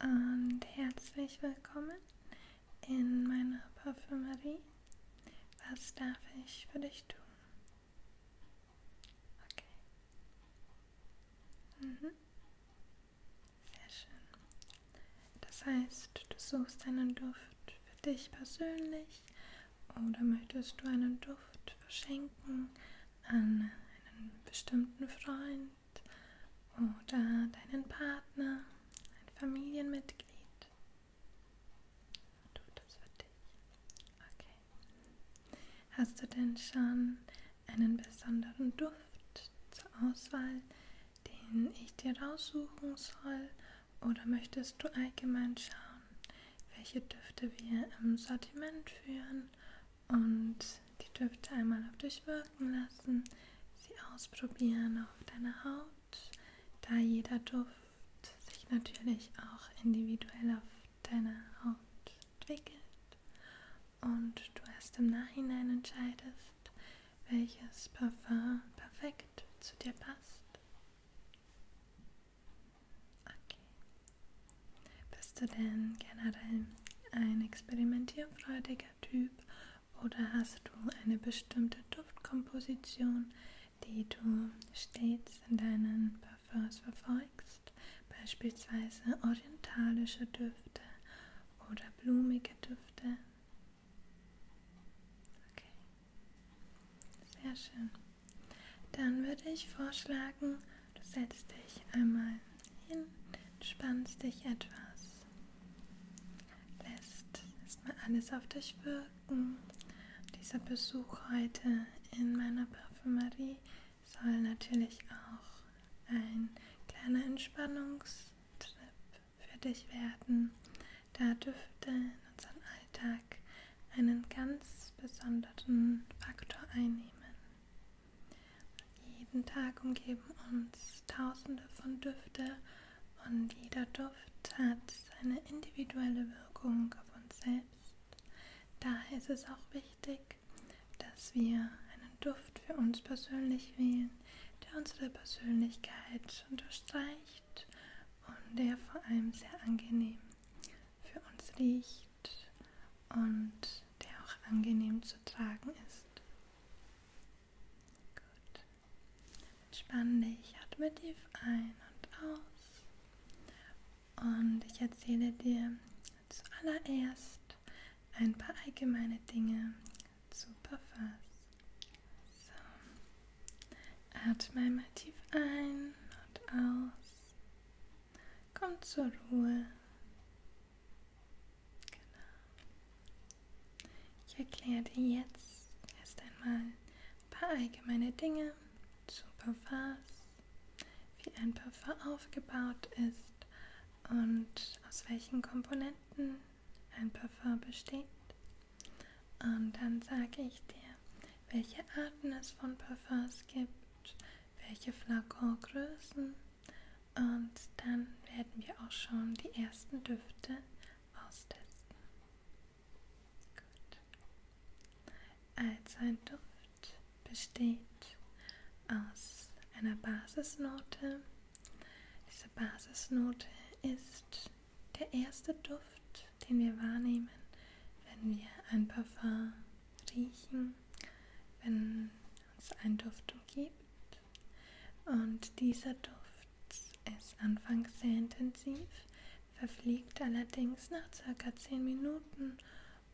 und herzlich willkommen in meiner Parfümerie. Was darf ich für dich tun? Okay. Sehr schön. Das heißt, du suchst einen Duft für dich persönlich oder möchtest du einen Duft verschenken an einen bestimmten Freund oder deinen Partner, ein Familienmitglied? Tut das für dich? Okay. Hast du denn schon einen besonderen Duft zur Auswahl, den ich dir raussuchen soll? Oder möchtest du allgemein schauen, welche Düfte wir im Sortiment führen und die Düfte einmal auf dich wirken lassen, sie ausprobieren auf deiner Haut, da jeder Duft sich natürlich auch individuell auf deiner Haut entwickelt und du erst im Nachhinein entscheidest, welches Parfum perfekt zu dir passt? Okay. Bist du denn generell ein experimentierfreudiger Typ oder hast du eine bestimmte Duftkomposition, die du stets in deinen Parfums verfolgst, beispielsweise orientalische Düfte oder blumige Düfte? Okay, sehr schön. Dann würde ich vorschlagen, du setzt dich einmal hin, entspannst dich etwas, lässt erstmal alles auf dich wirken. Dieser Besuch heute in meiner Parfümerie soll natürlich auch ein kleiner Entspannungstrip für dich werden, da Düfte in unserem Alltag einen ganz besonderen Faktor einnehmen. Jeden Tag umgeben uns Tausende von Düfte und jeder Duft hat seine individuelle Wirkung auf uns selbst. Daher ist es auch wichtig, dass wir einen Duft für uns persönlich wählen, der unsere Persönlichkeit unterstreicht und der vor allem sehr angenehm für uns riecht und der auch angenehm zu tragen ist. Gut. Entspann dich, atme tief ein und aus. Und ich erzähle dir zuallererst ein paar allgemeine Dinge zu Parfums. So. Atme einmal tief ein und aus. Komm zur Ruhe. Genau. Ich erkläre dir jetzt erst einmal ein paar allgemeine Dinge zu Parfums, wie ein Parfum aufgebaut ist und aus welchen Komponenten ein Parfum besteht. Und dann sage ich dir, welche Arten es von Parfums gibt, welche Flakongrößen, und dann werden wir auch schon die ersten Düfte austesten. Gut. Also ein Duft besteht aus einer Basisnote. Diese Basisnote ist der erste Duft, den wir wahrnehmen, wenn wir ein Parfum riechen, wenn uns ein Duft umgibt. Und dieser Duft ist anfangs sehr intensiv, verfliegt allerdings nach ca. 10 Minuten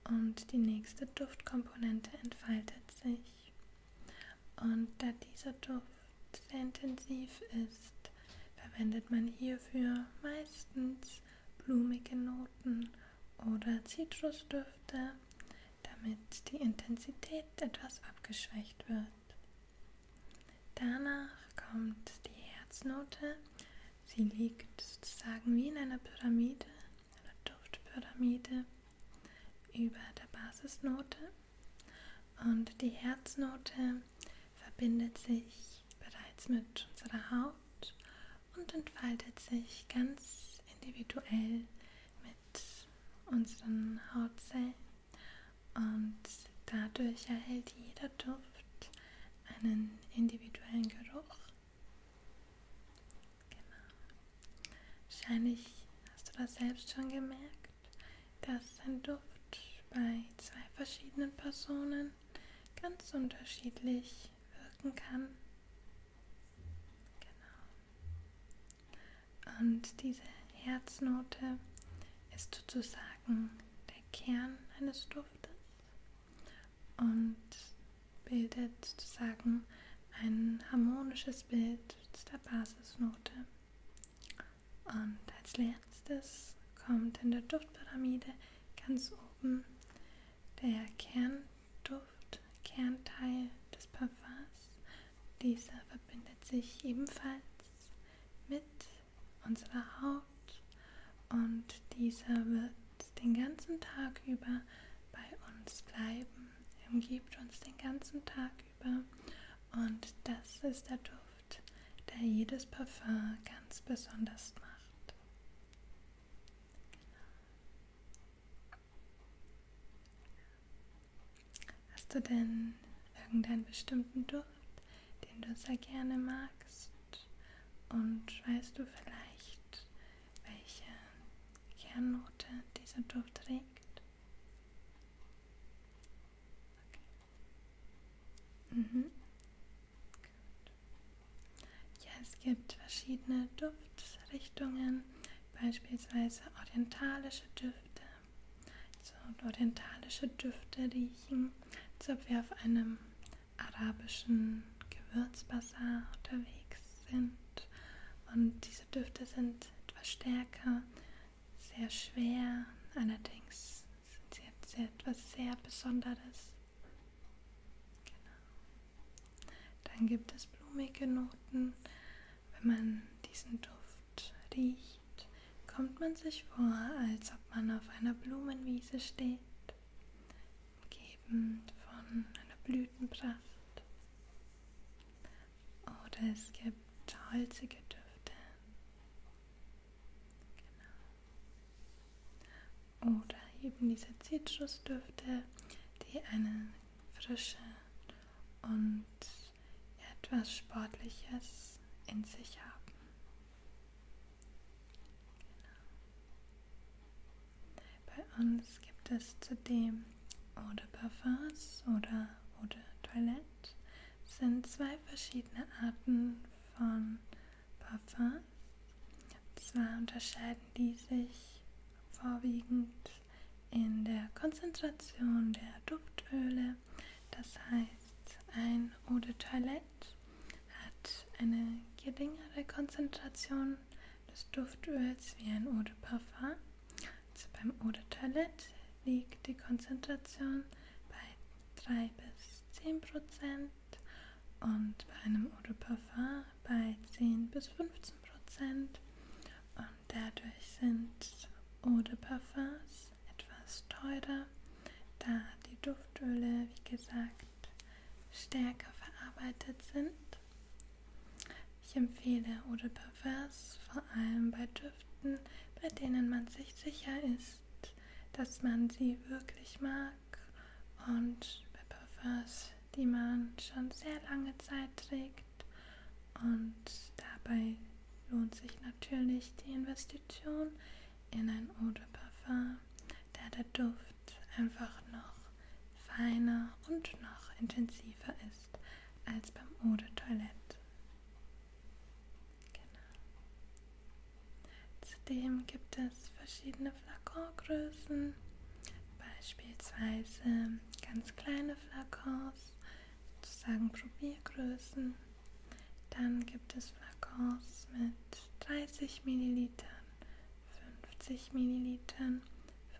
und die nächste Duftkomponente entfaltet sich. Und da dieser Duft sehr intensiv ist, verwendet man hierfür meistens blumige Noten oder Zitrusdüfte, damit die Intensität etwas abgeschwächt wird. Danach kommt die Herznote. Sie liegt sozusagen wie in einer Pyramide, einer Duftpyramide über der Basisnote, und die Herznote verbindet sich bereits mit unserer Haut und entfaltet sich ganz individuell mit unseren Hautzellen, und dadurch erhält jeder Duft einen individuellen Geruch. Genau. Wahrscheinlich hast du oder selbst schon gemerkt, dass ein Duft bei zwei verschiedenen Personen ganz unterschiedlich wirken kann? Genau. Und diese Herznote ist sozusagen der Kern eines Duftes und bildet sozusagen ein harmonisches Bild der Basisnote. Und als letztes kommt in der Duftpyramide ganz oben der Kernduft, Kernteil des Parfums. Dieser verbindet sich ebenfalls mit unserer Haut und dieser wird den ganzen Tag über bei uns bleiben. Er umgibt uns den ganzen Tag über und das ist der Duft, der jedes Parfum ganz besonders macht. Hast du denn irgendeinen bestimmten Duft, den du sehr gerne magst? Und weißt du vielleicht, welche Kernnote dieser Duft trägt? Okay. Mhm. Ja, es gibt verschiedene Duftrichtungen, beispielsweise orientalische Düfte. So, orientalische Düfte riechen, als ob wir auf einem arabischen Gewürzbazar unterwegs sind. Und diese Düfte sind etwas stärker, sehr schwer, allerdings sind sie etwas sehr Besonderes. Genau. Dann gibt es blumige Noten. Wenn man diesen Duft riecht, kommt man sich vor, als ob man auf einer Blumenwiese steht, umgeben von einer Blütenpracht. Oder es gibt holzige Düfte. Genau. Oder eben diese Zitrusdüfte, die eine Frische und etwas Sportliches in sich haben. Genau. Bei uns gibt es zudem Eau de Parfums oder Eau de Toilette. Es sind zwei verschiedene Arten von Parfums. Zwar unterscheiden die sich vorwiegend in der Konzentration der Duftöle. Das heißt, ein Eau de Toilette hat eine geringere Konzentration des Duftöls wie ein Eau de Parfum. Also beim Eau de Toilette liegt die Konzentration bei 3 bis 10% und bei einem Eau de Parfum bei 10 bis 15%. Und dadurch sind Eau de Parfums etwas teurer, da die Duftöle, wie gesagt, stärker verarbeitet sind. Ich empfehle Eau de Parfums vor allem bei Düften, bei denen man sich sicher ist, dass man sie wirklich mag, und bei Parfums, die man schon sehr lange Zeit trägt, und dabei lohnt sich natürlich die Investition in ein Eau de Parfum, da der Duft einfach noch feiner und noch intensiver ist als beim Eau de Toilette. Genau. Zudem gibt es verschiedene Flakongrößen, beispielsweise ganz kleine Flakons, sozusagen Probiergrößen. Dann gibt es Flakons mit 30 ml, 50 ml,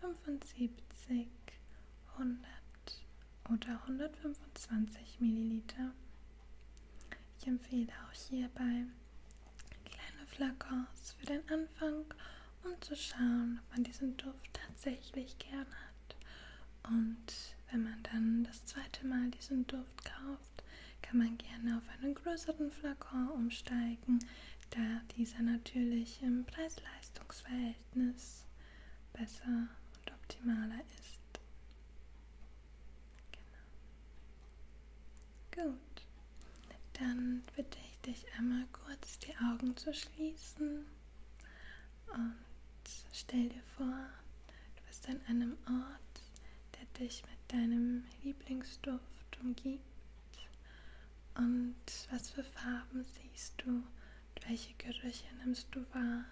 75, 100 oder 125 ml. Ich empfehle auch hierbei kleine Flakons für den Anfang, um zu schauen, ob man diesen Duft tatsächlich gern hat. Und wenn man dann das zweite Mal diesen Duft kauft, kann man gerne auf einen größeren Flakon umsteigen, da dieser natürlich im Preis-Leistungs-Verhältnis besser und optimaler ist. Genau. Gut, dann bitte ich dich einmal kurz die Augen zu schließen und stell dir vor, du bist an einem Ort, der dich mit deinem Lieblingsduft umgibt. Und was für Farben siehst du? Und welche Gerüche nimmst du wahr?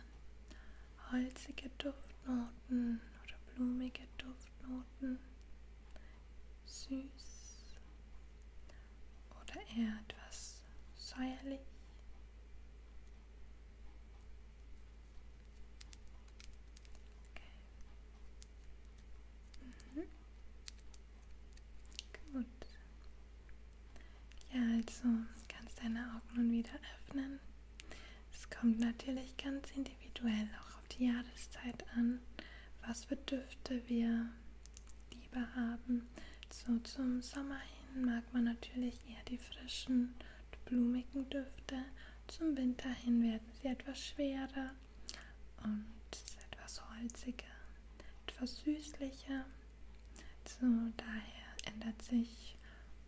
Holzige Duftnoten oder blumige Duftnoten? Süß oder eher etwas säuerlich? Okay. Gut. Ja, also kannst deine Augen nun wieder öffnen. Es kommt natürlich ganz individuell auch auf die Jahreszeit an, was für Düfte wir lieber haben. So zum Sommer hin mag man natürlich eher die frischen und blumigen Düfte. Zum Winter hin werden sie etwas schwerer und etwas holziger, etwas süßlicher. So daher ändert sich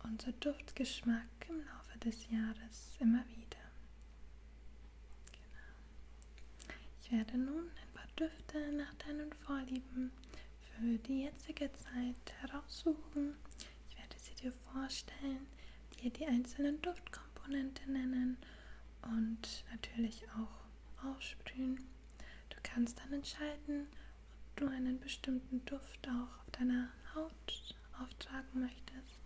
unser Duftgeschmack im Laufe des Jahres immer wieder. Genau. Ich werde nun ein paar Düfte nach deinen Vorlieben für die jetzige Zeit heraussuchen. Ich werde sie dir vorstellen, dir die einzelnen Duftkomponenten nennen und natürlich auch aufsprühen. Du kannst dann entscheiden, ob du einen bestimmten Duft auch auf deiner Haut auftragen möchtest,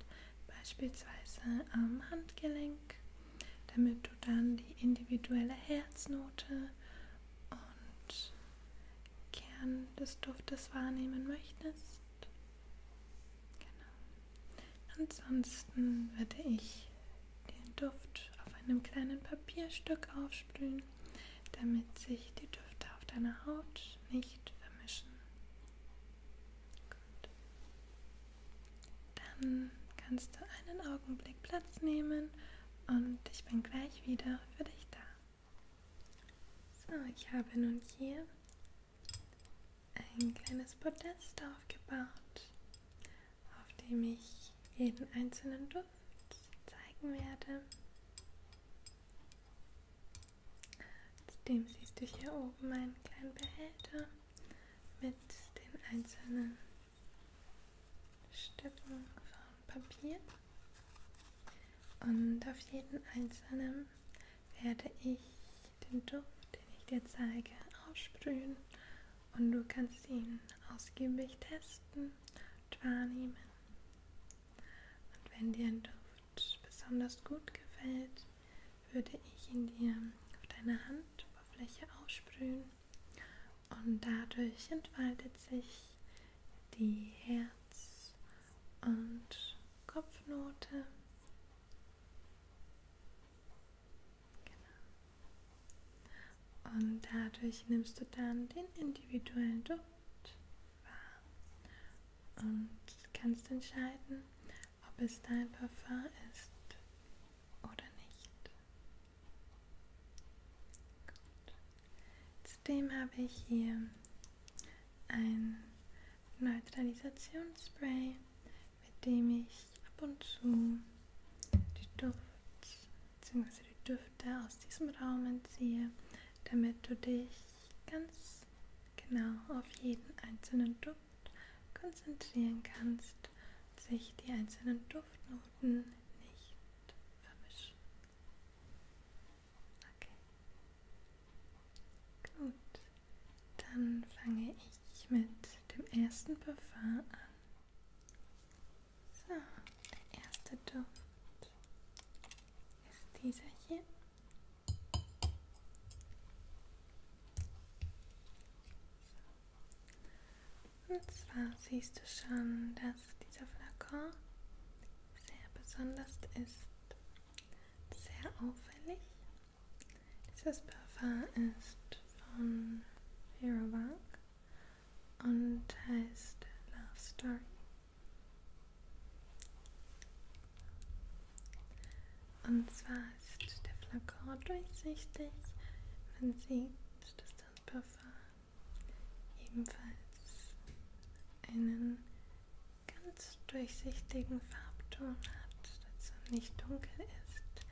beispielsweise am Handgelenk, damit du dann die individuelle Herznote und Kern des Duftes wahrnehmen möchtest. Genau. Ansonsten würde ich den Duft auf einem kleinen Papierstück aufsprühen, damit sich die Düfte auf deiner Haut nicht vermischen. Gut. Dann kannst du einen Augenblick Platz nehmen und ich bin gleich wieder für dich da. So, ich habe nun hier ein kleines Podest aufgebaut, auf dem ich jeden einzelnen Duft zeigen werde. Zudem siehst du hier oben einen kleinen Behälter mit den einzelnen Stücken von Papier. Und auf jeden einzelnen werde ich den Duft, den ich dir zeige, aufsprühen. Und du kannst ihn ausgiebig testen und wahrnehmen. Und wenn dir ein Duft besonders gut gefällt, würde ich ihn dir auf deine Handoberfläche aussprühen. Und dadurch entfaltet sich die Herz- und Kopfnote. Und dadurch nimmst du dann den individuellen Duft wahr und kannst entscheiden, ob es dein Parfum ist oder nicht. Gut. Zudem habe ich hier ein Neutralisationsspray, mit dem ich ab und zu die Düfte aus diesem Raum entziehe, damit du dich ganz genau auf jeden einzelnen Duft konzentrieren kannst und sich die einzelnen Duftnoten nicht vermischen. Okay. Gut, dann fange ich mit dem ersten Parfum an. So, der erste Duft ist dieser hier. Und zwar siehst du schon, dass dieser Flakon sehr besonders ist, sehr auffällig. Dieses Parfum ist von Aerobach und heißt Love Story. Und zwar ist der Flakon durchsichtig. Man sieht, dass das Parfum ebenfalls einen ganz durchsichtigen Farbton hat, dass er nicht dunkel ist,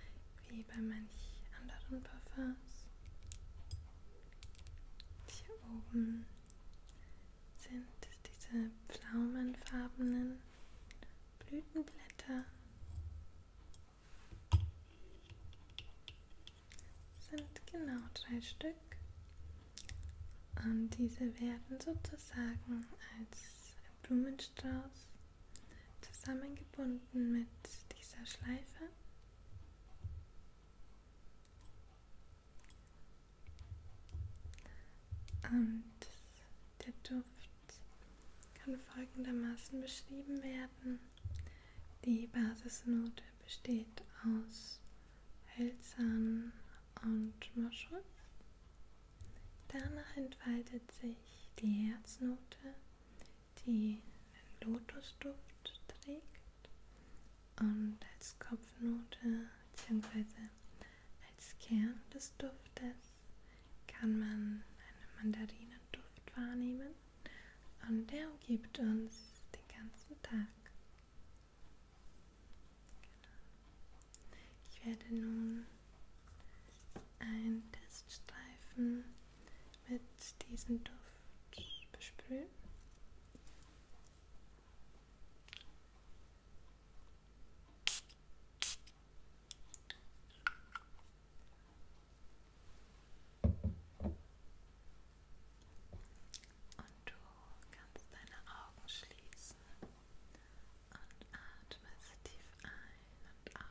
wie bei manch anderen Parfums. Hier oben diese pflaumenfarbenen Blütenblätter sind genau 3 Stück und diese werden sozusagen als Blumenstrauß zusammengebunden mit dieser Schleife. Und der Duft kann folgendermaßen beschrieben werden. Die Basisnote besteht aus Hölzern und Moschus. Danach entfaltet sich die Herznote, die den Lotusduft trägt, und als Kopfnote bzw. als Kern des Duftes kann man einen Mandarinenduft wahrnehmen und der umgibt uns den ganzen Tag. Ich werde nun einen Teststreifen mit diesem Duft besprühen. Und du kannst deine Augen schließen und atmest tief ein und aus.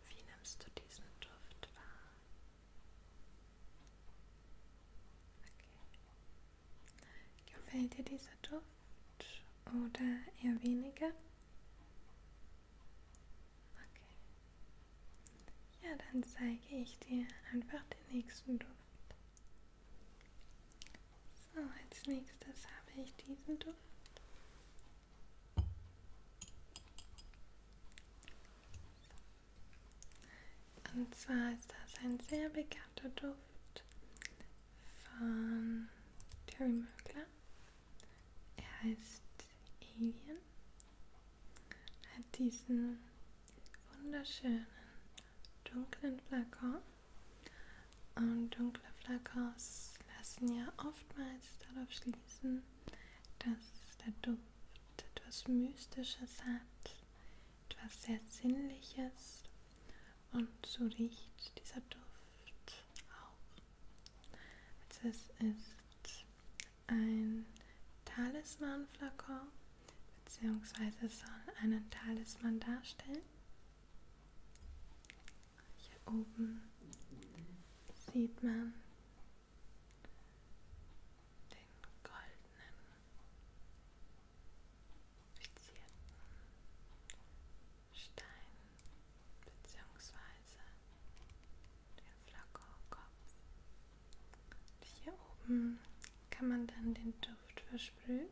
Wie nimmst du diesen Duft wahr? Okay. Gefällt dir dieser Duft oder eher weniger? Okay. Ja, dann zeige ich dir einfach den nächsten Duft. So, als nächstes habe ich diesen Duft. Und zwar ist das ein sehr bekannter Duft von Terry Mugler. Er heißt Alien. Hat diesen wunderschönen dunklen Flakon. Und dunkle Flakons lassen ja oftmals darauf schließen, dass der Duft etwas Mystisches hat, etwas sehr Sinnliches. Und so riecht dieser Duft auch. Also es ist ein Talisman-Flakon, beziehungsweise soll einen Talisman darstellen. Hier oben sieht man den goldenen, verzierten Stein beziehungsweise den Flakonkopf. Hier oben kann man dann den Duft versprühen.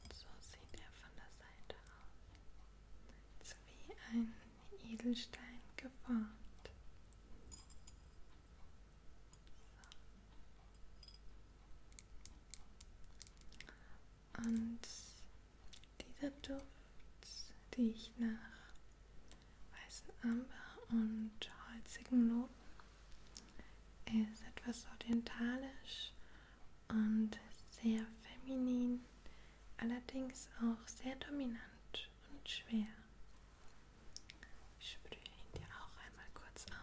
Und so sieht er von der Seite aus. So wie ein Edelstein geformt. So. Und dieser Duft riecht nach weißem Amber und holzigen Noten. Er ist etwas orientalisch und sehr feminin, allerdings auch sehr dominant und schwer. Ich sprühe ihn dir auch einmal kurz auf.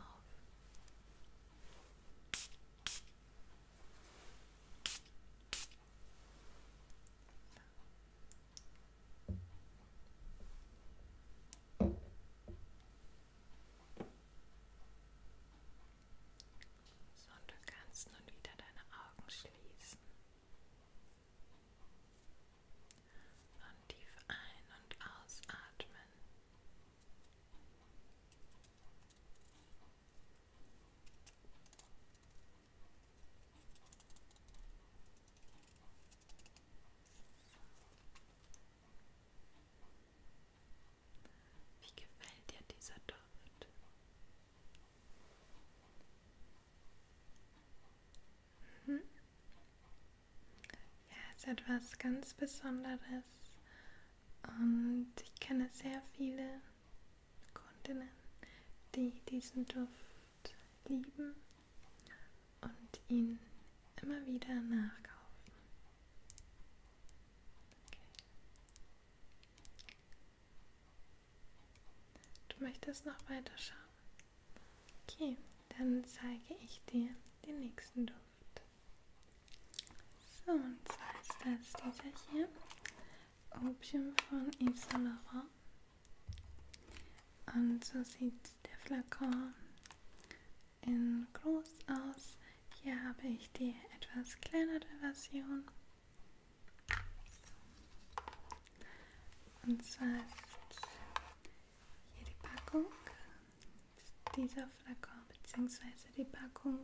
So, und du kannst nun wieder deine Augen schließen und tief ein- und ausatmen. ist etwas ganz Besonderes und ich kenne sehr viele Kundinnen, die diesen Duft lieben und ihn immer wieder nachkaufen. Okay. Du möchtest noch weiter schauen? Okay, dann zeige ich dir den nächsten Duft. So, und zwar ist das dieser hier, Opium von Yves Saint Laurent. Und so sieht der Flakon in groß aus. Hier habe ich die etwas kleinere Version. Und zwar ist hier die Packung. Dieser Flakon bzw. die Packung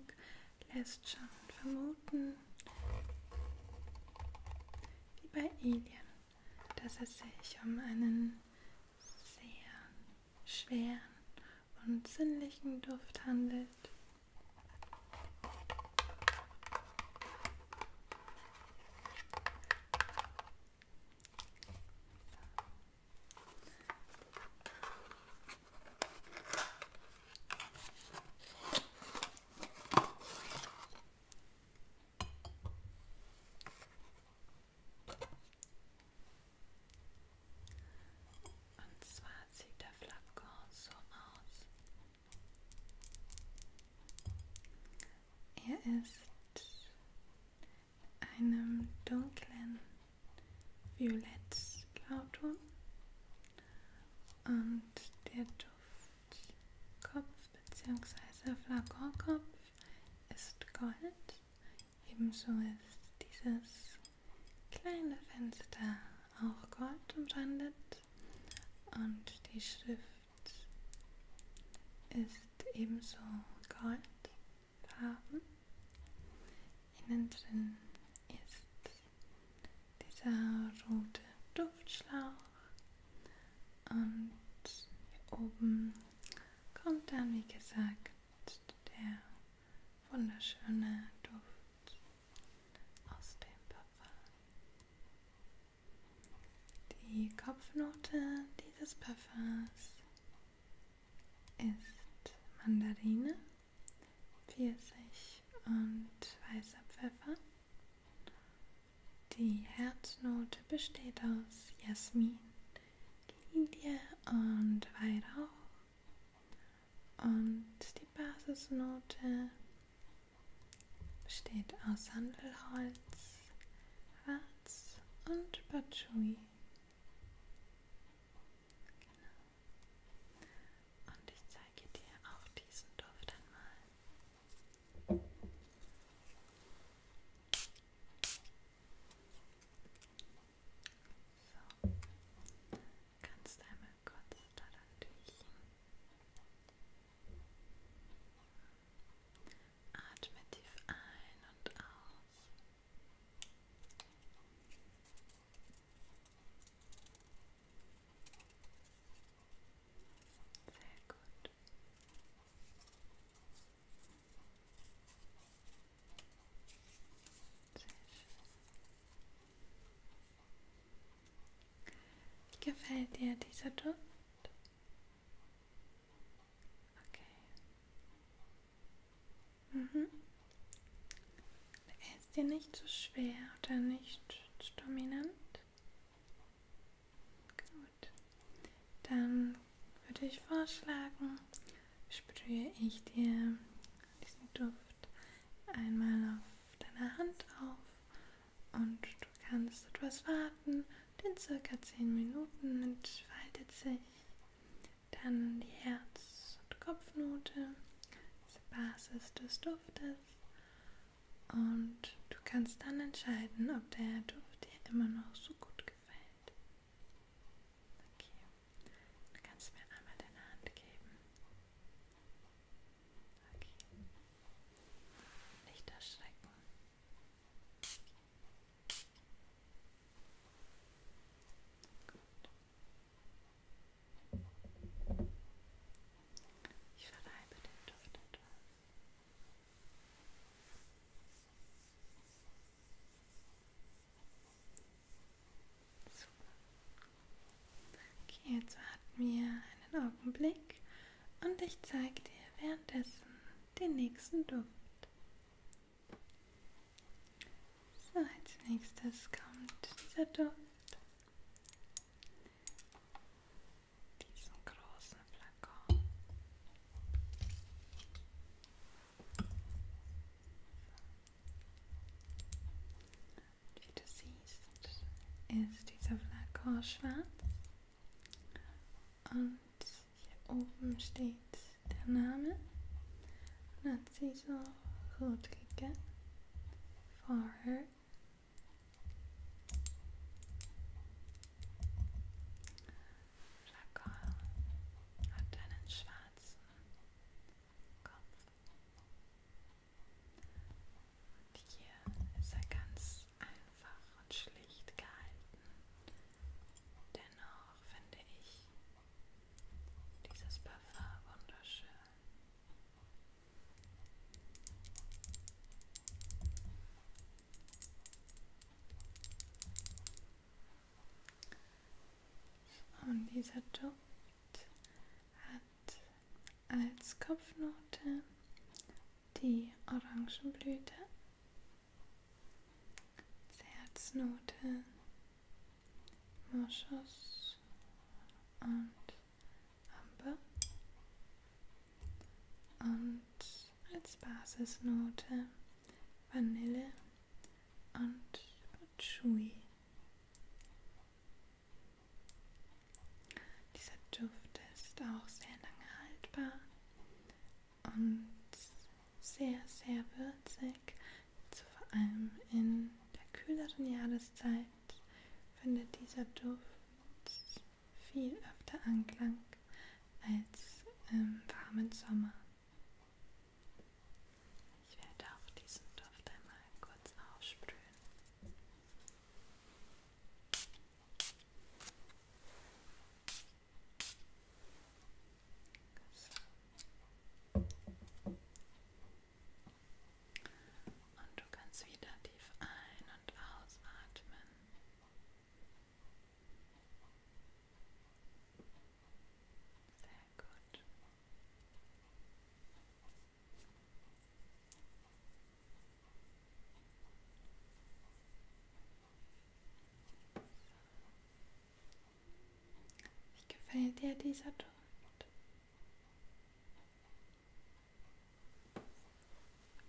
lässt schon vermuten, wie bei Alien, dass es sich um einen sehr schweren und sinnlichen Duft handelt. Und zwar sieht der Flakon so aus. Er ist einem dunklen Violett-Blauton und der Duftkopf bzw. Flakonkopf ist Gold. Ebenso ist dieses kleine Fenster auch Gold umrandet und die Schrift ist ebenso goldfarben. Innen drin ist dieser rote Duftschlauch und hier oben kommt dann, wie gesagt, der wunderschöne Duft aus dem Parfum. Die Kopfnote dieses Parfums ist Mandarine, Pfirsich und weißer Pfeffer. Die Herznote besteht aus Jasmin, Lilie und Weihrauch und die Basisnote besteht aus Sandelholz, Harz und Patchouli. Genau. Und ich zeige dir auch diesen Duft einmal. So, kannst einmal kurz daran riechen. Atme tief ein und aus. Sehr gut. Sehr schön. Wie gefällt dir dieser Duft? Okay. Er ist dir nicht zu schwer oder nicht zu dominant? Gut. Dann würde ich vorschlagen, sprühe ich dir diesen Duft einmal auf deiner Hand auf und du kannst etwas warten. In circa 10 Minuten entfaltet sich dann die Herz- und Kopfnote, die Basis des Duftes, und du kannst dann entscheiden, ob der Duft dir immer noch so gut gefällt. Okay, du kannst mir einmal deine Hand geben. Okay, nicht erschrecken. Ich verreibe den Duft etwas. Jetzt warten wir einen Augenblick und ich zeige dir währenddessen den nächsten Duft. So, als nächstes kommt dieser Duft. Diesen großen Flakon. Wie du siehst, ist dieser Flakon schwarz und hier oben steht der Name Narciso Rodriguez for her. Flakon hat einen schwarzen Kopf und hier ist er ganz einfach und schlicht gehalten. Dennoch finde ich dieses Parfum wunderschön. Und dieser Duft hat als Kopfnote die Orangenblüte, als Herznote Moschus und Amber und als Basisnote Vanille und Patchouli. Dieser Duft ist auch sehr lange haltbar und sehr, sehr würzig. Also vor allem in der kühleren Jahreszeit findet dieser Duft viel öfter Anklang als im warmen Sommer. Ich werde auch diesen Duft einmal kurz aussprühen. Und du kannst wieder tief ein- und ausatmen. Sehr gut. Wie gefällt dir dieser Duft?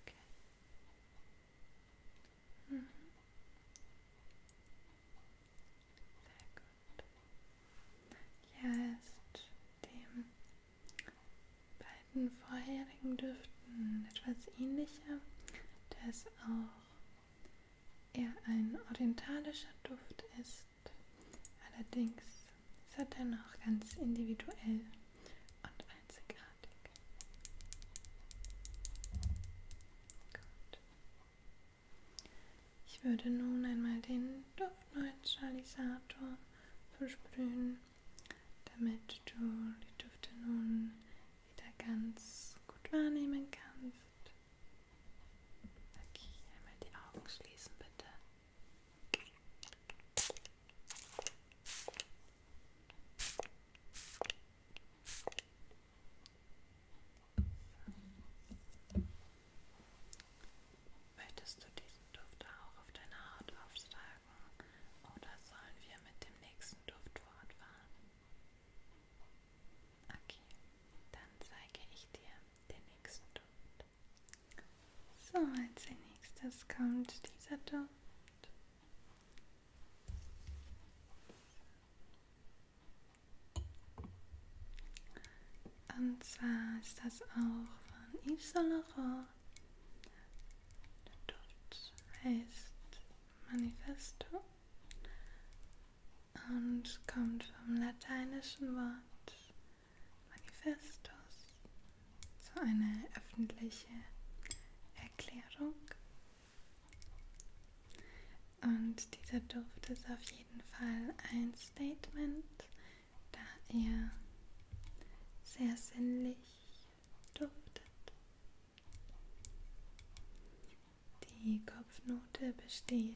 Okay. Mhm. Sehr gut. Ja, ist dem beiden vorherigen Düften etwas ähnlicher, da es auch eher ein orientalischer Duft ist. Allerdings ist er dennoch ganz individuell und einzigartig. Gut. Ich würde nun einmal den Duftneutralisator versprühen, damit du die Düfte nun wieder ganz gut wahrnehmen kannst. Okay, einmal die Augen schließen, bitte. Möchtest du diesen Duft auch auf deine Haut auftragen oder sollen wir mit dem nächsten Duft fortfahren? Okay, dann zeige ich dir den nächsten Duft. So, als nächstes kommt dieser Duft. Und zwar ist das auch von Yves Saint Laurent. Der Duft heißt Manifesto und kommt vom lateinischen Wort Manifestus, so eine öffentliche Erklärung. Und dieser Duft ist auf jeden Fall ein Statement, da er sehr sinnlich duftet. Die Kopfnote besteht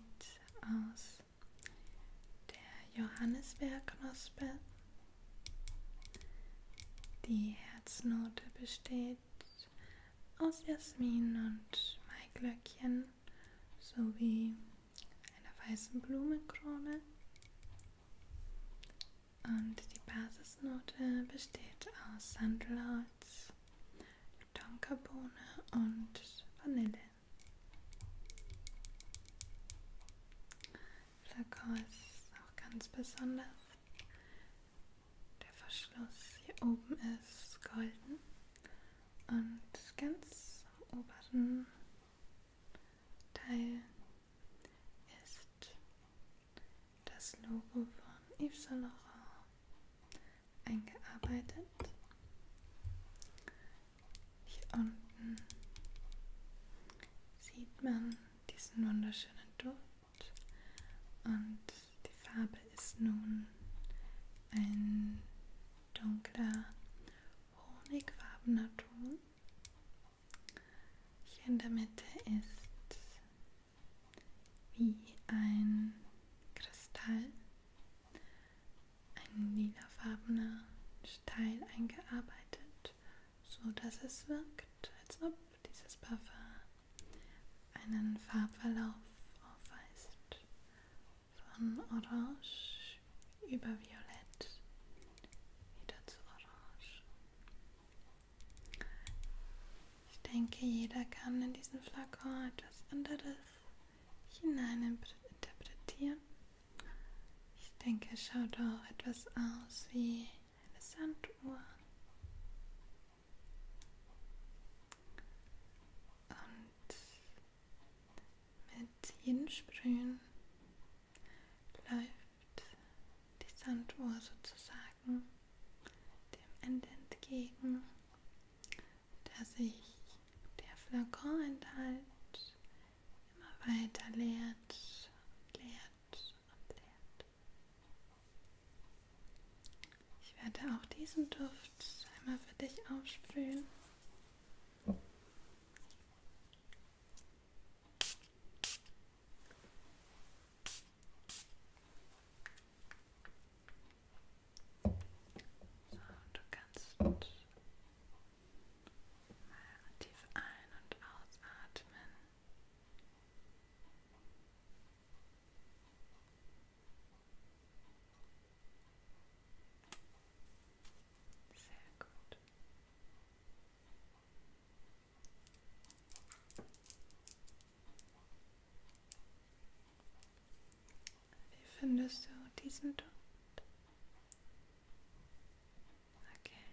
aus der Johannisbeerknospe Die Herznote besteht aus Jasmin und Maiglöckchen sowie einer weißen Blumenkrone. Und die Basisnote besteht aus Sandelholz, Tonkabohne und Vanille. Flakon ist auch ganz besonders. Der Verschluss hier oben ist golden und ganz am oberen Teil ist das Logo von Yves Saint Laurent eingearbeitet. Hier unten sieht man diesen wunderschönen Duft und die Farbe ist nun ein dunkler, honigfarbener Ton. Hier in der Mitte ist wie ein Kristall ein lilafarbener Stein eingearbeitet, so dass es wirkt, als ob dieses Parfum einen Farbverlauf aufweist, von Orange über Violett wieder zu Orange. Ich denke, jeder kann in diesen Flakon etwas anderes hineininterpretieren. Ich denke, es schaut auch etwas aus wie eine Sanduhr. Und mit jedem Sprühen läuft die Sanduhr sozusagen dem Ende entgegen, da sich der Flakon enthält, immer weiter leert und leert und leert. Ich werde auch diesen Duft einmal für dich aufsprühen. Du kannst mal tief ein- und ausatmen. Sehr gut. Wie findest du diesen Duft? Okay.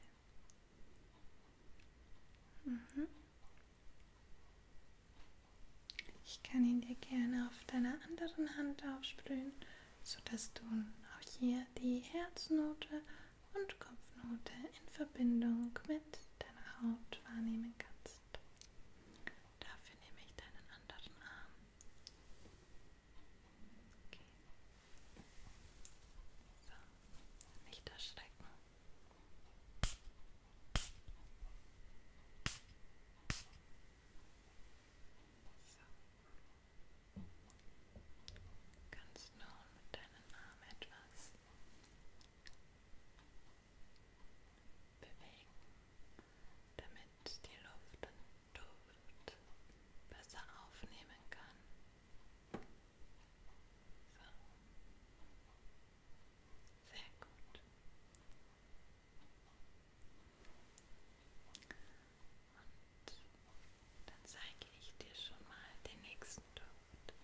Ich kann ihn dir gerne auf deiner anderen Hand aufsprühen, sodass du auch hier die Herznote und Kopfnote in Verbindung mit deiner Haut wahrnehmen kannst. Dafür nehme ich deinen anderen Arm. Okay. So, nicht erschrecken. So. Du kannst nun mit deinem Arm etwas bewegen, damit die Luft den Duft besser aufnehmen kann. So. Sehr gut. Und dann zeige ich dir schon mal den nächsten Duft.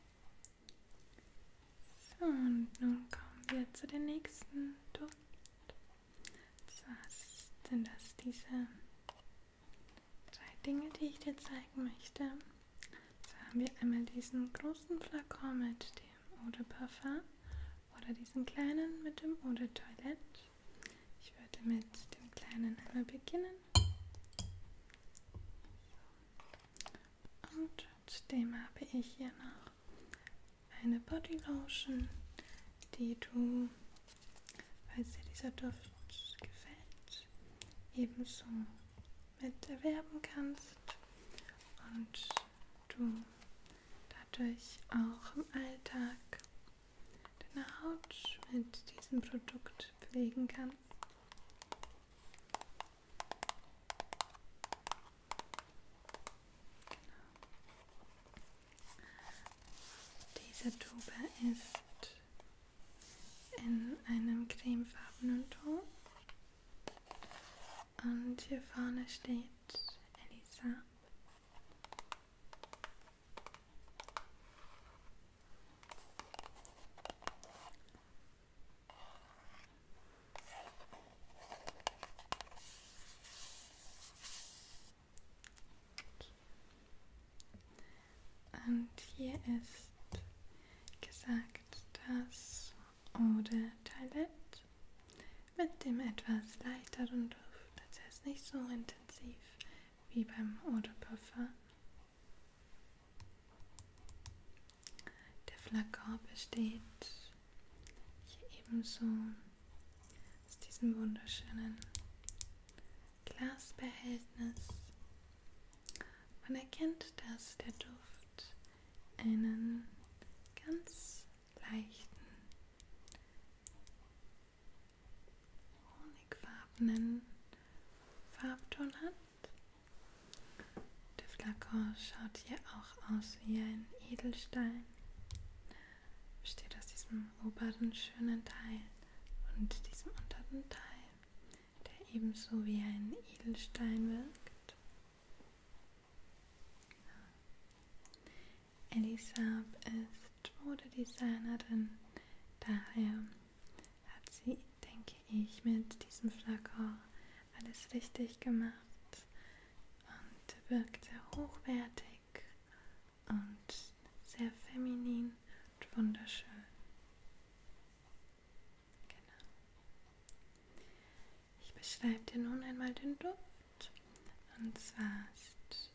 So, und nun kommen wir zu dem nächsten Duft. Zwar sind das diese 3 Dinge, die ich dir zeigen möchte. So haben wir einmal diesen großen Flakon mit dem Eau de Parfum oder diesen kleinen mit dem Eau de Toilette. Ich würde mit dem kleinen einmal beginnen. Und zudem habe ich hier noch eine Bodylotion, die du, falls dir dieser Duft gefällt, ebenso mit erwerben kannst und du dadurch auch im Alltag deine Haut mit diesem Produkt pflegen kannst. in einem cremefarbenen Ton. Und hier vorne steht Elisa. Und hier ist gesagt, dass Eau de Toilette mit dem etwas leichteren Duft, das heißt nicht so intensiv wie beim Eau de Parfum. Der Flakon besteht hier ebenso aus diesem wunderschönen Glasbehältnis. Man erkennt, dass der Duft einen ganz leichten, honigfarbenen Farbton hat. Der Flakon schaut hier auch aus wie ein Edelstein. Besteht aus diesem oberen schönen Teil und diesem unteren Teil, der ebenso wie ein Edelstein wirkt. Elisa ist Modedesignerin, daher hat sie, denke ich, mit diesem Flakon alles richtig gemacht und wirkt sehr hochwertig und sehr feminin und wunderschön. Genau. Ich beschreibe dir nun einmal den Duft, und zwar ist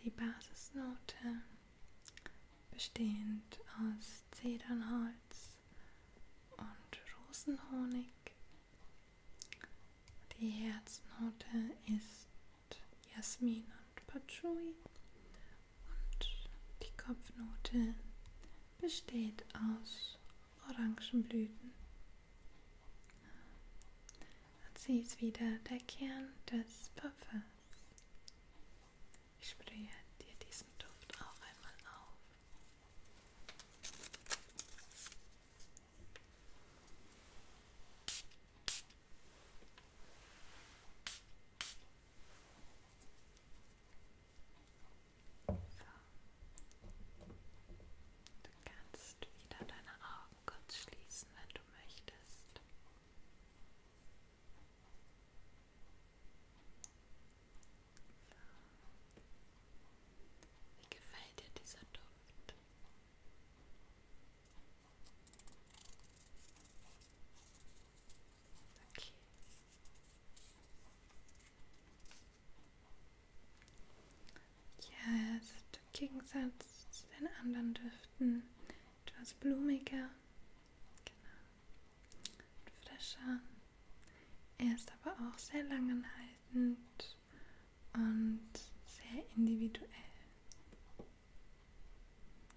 die Basisnote bestehend aus Zedernholz und Rosenhonig. Die Herznote ist Jasmin und Patchouli und die Kopfnote besteht aus Orangenblüten. Und sie ist wieder der Kern des Parfums. Ich sprühe dir diesen Duft auch einmal auf. So. Du kannst wieder deine Augen kurz schließen, wenn du möchtest. Wie gefällt dir dieser Duft? Okay. Ja, er ist im Gegensatz zu den anderen Düften etwas blumiger, genau, und frischer. Er ist aber auch sehr langanhaltend und sehr individuell.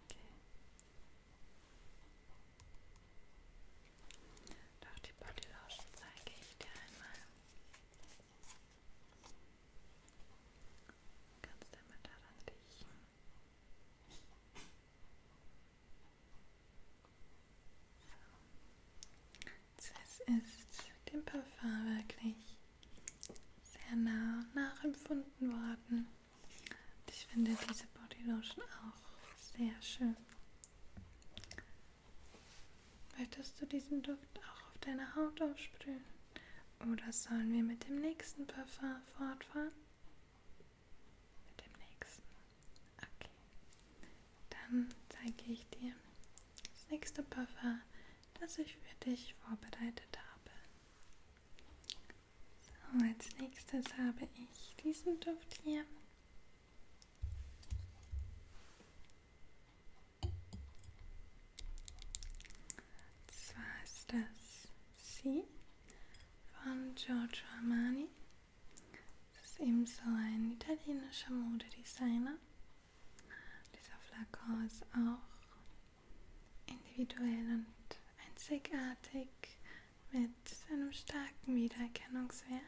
Okay. Doch die Bodylotion zeige ich dir einmal. Du kannst einmal daran riechen. So. Es ist dem Parfum wirklich sehr nah nachempfunden worden. Und ich finde diese Bodylotion auch sehr schön. Möchtest du diesen Duft auch auf deine Haut aufsprühen? Oder sollen wir mit dem nächsten Parfum fortfahren? Mit dem nächsten. Okay. Dann zeige ich dir das nächste Parfum, das ich für dich vorbereitet habe. So, als nächstes habe ich diesen Duft hier. Zwar ist das Sie von Giorgio Armani. Das ist ebenso ein italienischer Modedesigner. Dieser Flakon ist auch individuell und einzigartig mit einem starken Wiedererkennungswert.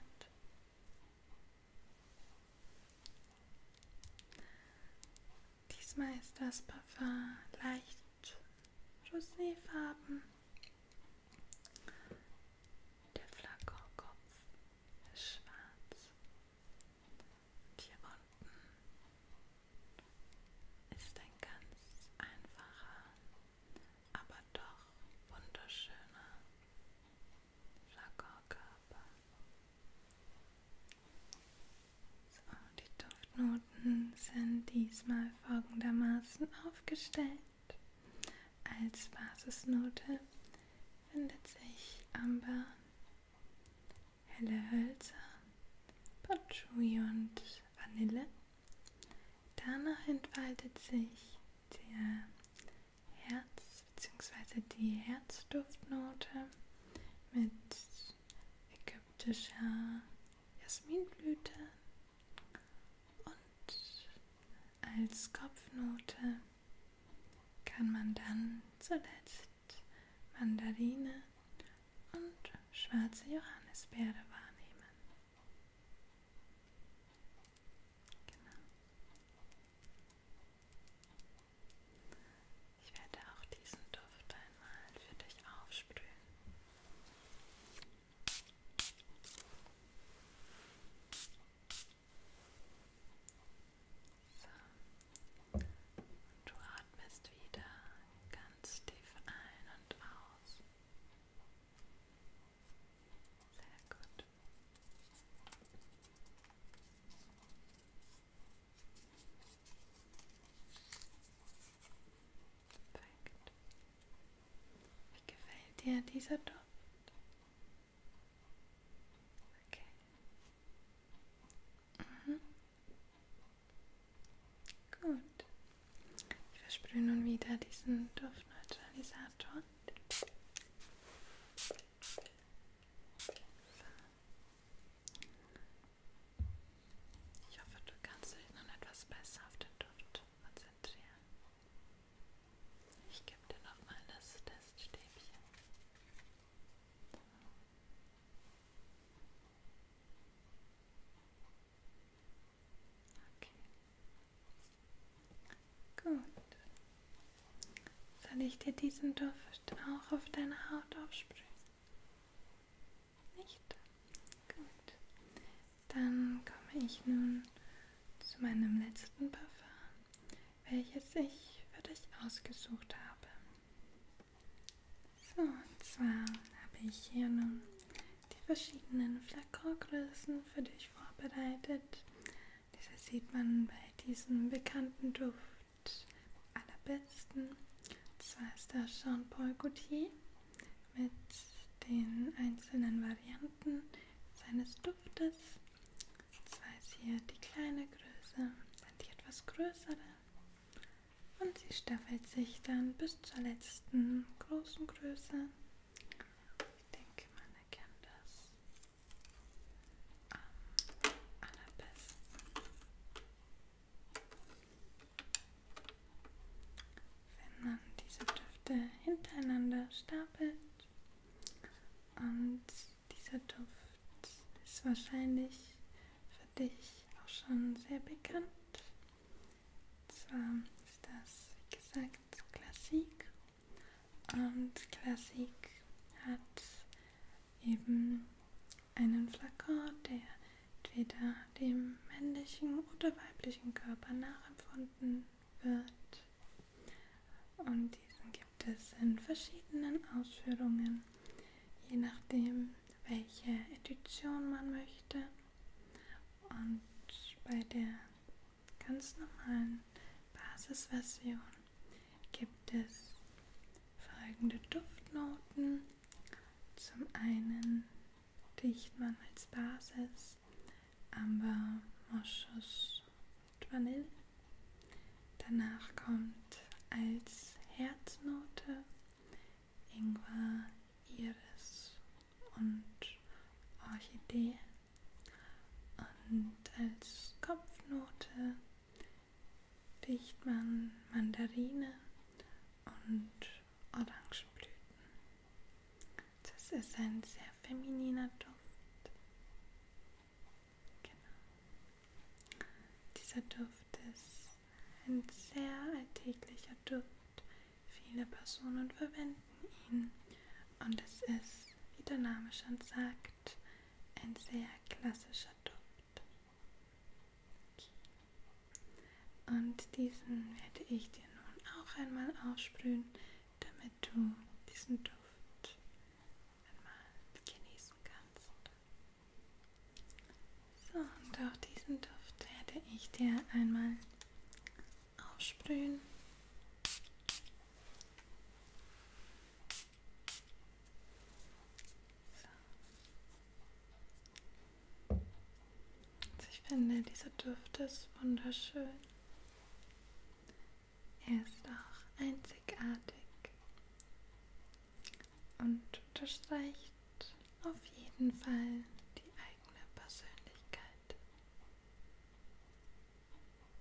Diesmal ist das Parfum leicht roséfarben diesmal folgendermaßen aufgestellt. Als Basisnote findet sich Amber, helle Hölzer, Patchouli und Vanille. Danach entfaltet sich der Herz bzw. die Herzduftnote mit ägyptischer Jasminblüte und als Kopfnote kann man dann zuletzt Mandarine und schwarze Johannisbeere wahrnehmen. Genau. Ich werde auch diesen Duft einmal für dich aufsprühen. So. Und du atmest wieder ganz tief ein und aus. Sehr gut. Perfekt. Wie gefällt dir dieser Duft? Okay. Gut. Ich versprühe nun wieder diesen Duftneutralisator. Ich hoffe, du kannst dich nun etwas besser auf den Duft konzentrieren. Ich gebe dir nochmal das Teststäbchen. Okay. Gut. Soll ich dir diesen Duft auch auf deine Haut aufsprühen? Nicht? Gut. Dann komme ich nun zu meinem letzten Parfum, welches ich für dich ausgesucht habe. So, und zwar habe ich hier nun die verschiedenen Flakongrößen für dich vorbereitet. Diese sieht man bei diesem bekannten Duft allerbesten. Und zwar ist das Jean Paul Gaultier mit den einzelnen Varianten seines Duftes. Zwar ist hier die kleine Größe, dann die etwas größere und sie staffelt sich dann bis zur letzten großen Größe. Ich denke, man erkennt das am allerbesten, wenn man diese Düfte hintereinander stapelt. Und dieser Duft ist wahrscheinlich für dich auch schon sehr bekannt. Zwar ist das, wie gesagt, Classique. Und Classique hat eben einen Flakon, der entweder dem männlichen oder weiblichen Körper nachempfunden wird. Und diesen gibt es in verschiedenen Ausführungen, je nachdem, welche Edition man möchte. Und bei der ganz normalen Basisversion gibt es folgende Duftnoten. Zum einen riecht man als Basis Amber, Moschus und Vanille. Danach kommt als Herznote Ingwer, Iris und Orchidee. Und als Kopfnote riecht man Mandarine und Orangenblüten. Das ist ein sehr femininer Duft. Genau. Dieser Duft ist ein sehr alltäglicher Duft. Viele Personen verwenden ihn und es ist, wie der Name schon sagt, ein sehr klassischer Duft. Okay. Und diesen werde ich dir nun auch einmal aussprühen, damit du diesen Duft einmal genießen kannst. So, und auch diesen Duft werde ich dir einmal aufsprühen. Ich finde, dieser Duft ist wunderschön. Er ist auch einzigartig und unterstreicht auf jeden Fall die eigene Persönlichkeit.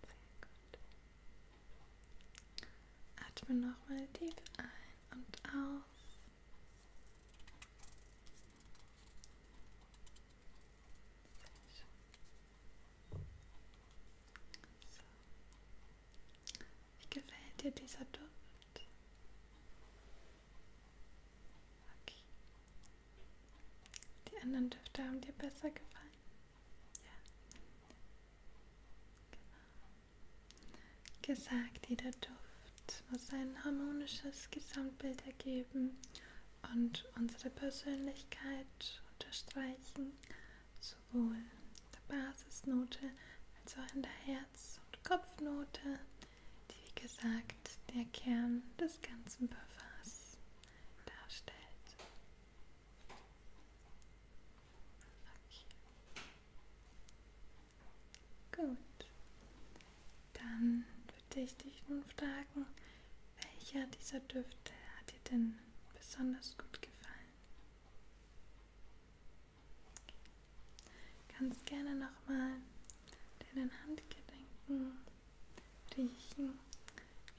Sehr gut. Atme nochmal tief ein und aus. Gefällt dir dieser Duft? Okay. Die anderen Düfte haben dir besser gefallen? Ja. Genau. Gesagt, jeder Duft muss ein harmonisches Gesamtbild ergeben und unsere Persönlichkeit unterstreichen, sowohl in der Basisnote als auch in der Herz- und Kopfnote, die wie gesagt der Kern des ganzen Parfums darstellt. Okay. Gut, dann würde ich dich nun fragen, welcher dieser Düfte hat dir denn besonders gut gefallen? Du kannst gerne nochmal deinen Handgelenken riechen,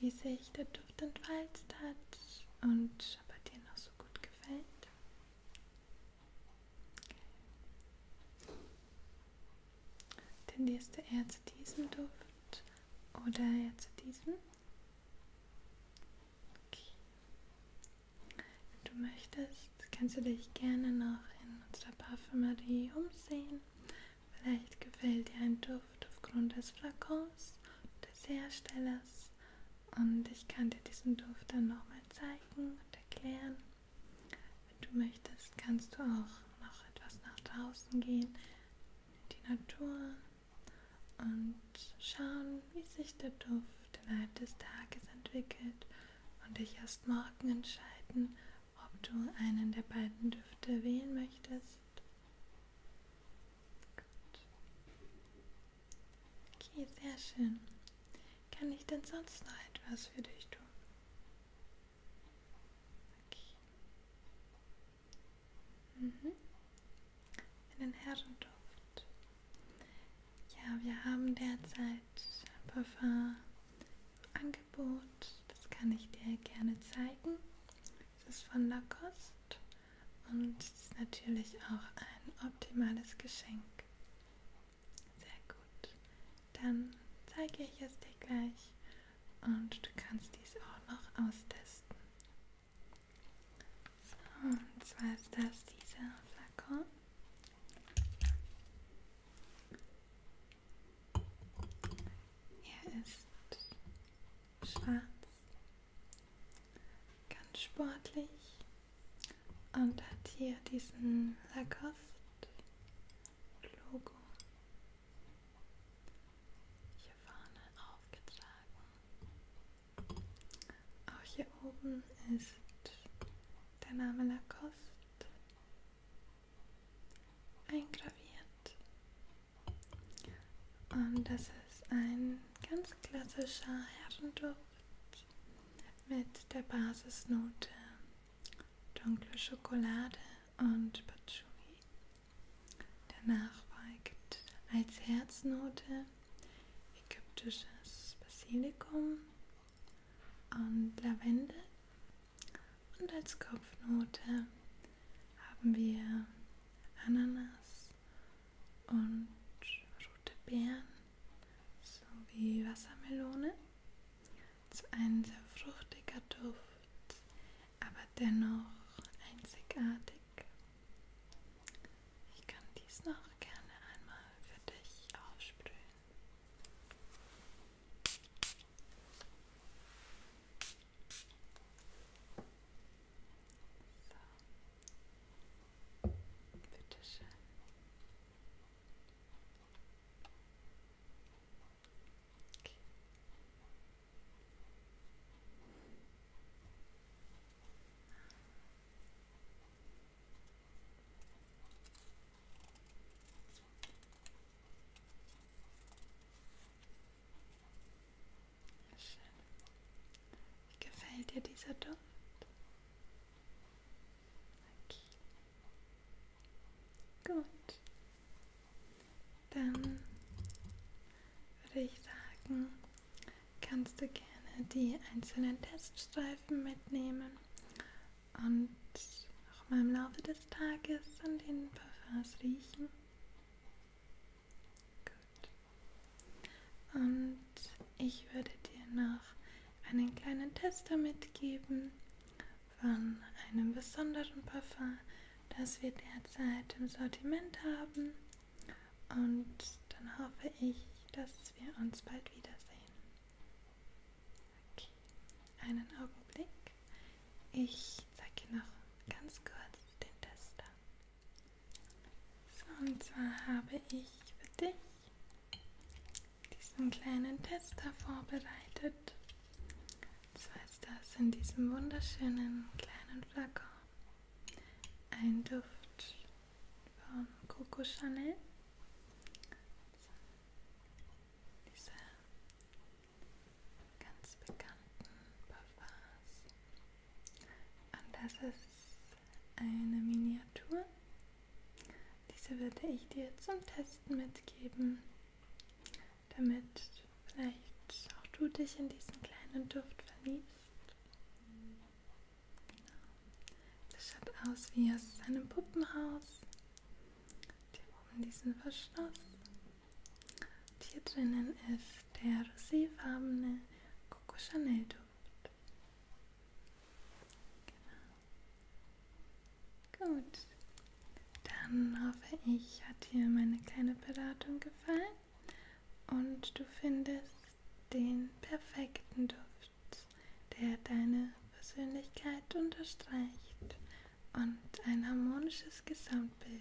wie sich der Duft entfaltet hat und ob er dir noch so gut gefällt. Okay. Tendierst du eher zu diesem Duft oder eher zu diesem? Okay. Wenn du möchtest, kannst du dich gerne noch in unserer Parfümerie umsehen. Vielleicht gefällt dir ein Duft aufgrund des Flakons, des Herstellers, und ich kann dir diesen Duft dann nochmal zeigen und erklären. Wenn du möchtest, kannst du auch noch etwas nach draußen gehen, in die Natur, und schauen, wie sich der Duft innerhalb des Tages entwickelt und dich erst morgen entscheiden, ob du einen der beiden Düfte wählen möchtest. Gut. Okay, sehr schön. Kann ich denn sonst noch etwas für dich tun? Okay. Einen Herrenduft. Ja, wir haben derzeit ein Parfum-Angebot. Das kann ich dir gerne zeigen. Es ist von Lacoste und es ist natürlich auch ein optimales Geschenk. Sehr gut. Dann zeige ich es dir gleich und du kannst dies auch noch austesten. So, und zwar ist das dieser Flakon. Er ist schwarz, ganz sportlich und hat hier diesen Lacoste Logo hier vorne aufgetragen. Auch hier oben ist der Name Lacoste eingraviert. Und das ist ein ganz klassischer Herrenduft mit der Basisnote dunkle Schokolade und Patchouli. Danach folgt als Herznote ägyptisches Basilikum und Lavendel, und als Kopfnote haben wir Ananas und rote Beeren sowie Wassermelone. Es ist ein sehr fruchtiger Duft, aber dennoch einzigartig. Ich kann dies noch gerne einmal für dich aufsprühen. So, bitteschön. Okay. Gut, dann würde ich sagen, kannst du gerne die einzelnen Teststreifen mitnehmen und auch mal im Laufe des Tages an den Parfums riechen. Gut. Und ich würde dir noch einen kleinen Tester mitgeben von einem besonderen Parfum, das wir derzeit im Sortiment haben. Und dann hoffe ich, dass wir uns bald wiedersehen. Okay, einen Augenblick. Ich zeige dir noch ganz kurz den Tester. So, und zwar habe ich für dich diesen kleinen Tester vorbereitet. Zwar ist das in diesem wunderschönen kleinen Flakon ein Duft von Coco Chanel. Diese ganz bekannten Parfums. Und das ist eine Miniatur. Diese würde ich dir zum Testen mitgeben, damit vielleicht auch du dich in diesen kleinen Duft verliebst. Das schaut aus wie aus einem Puppenhaus. Hier oben diesen Verschluss. Und hier drinnen ist der roséfarbene Coco Chanel Duft. Genau. Gut. Dann hoffe ich, hat dir meine kleine Beratung gefallen und du findest den perfekten Duft, der deine Persönlichkeit unterstreicht und ein harmonisches Gesamtbild